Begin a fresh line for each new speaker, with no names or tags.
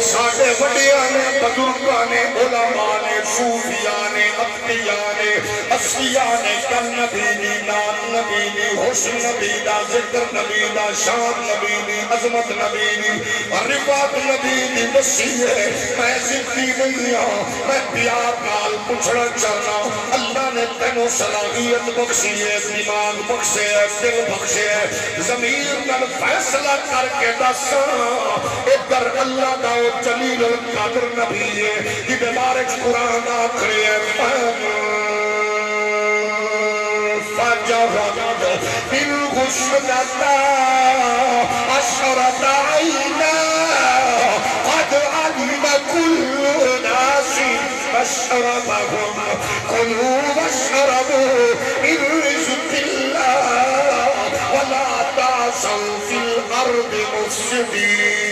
साडे वड्डियां ने बुजुर्गां ने उलमा ने सूफिया ने अत्किया ने अस्फिया ने कल नबी दी नाम नबी दी हुस्न नबी दा जिक्र नबी दा शान नबी दी अजमत नबी दी रिफात नबी दी वसीले मैं जिंदगी नहीं हां मैं प्यार नाल पूछना चाहना अल्लाह ने तेनों सलाहियत बख्शी है दिमाग बख्शे है दिल बख्शे है ज़मीर नाल फैसला करके दस इधर अल्लाह दा ओ जलील कादिर नबी है जिदे बारे कुरान आखरे है फजरत बिल गुस्लता अशरत आईना قد علم كل ناس مشربهم كلوا واشربوا من رزق الله ولا تعثوا في الأرض مفسدين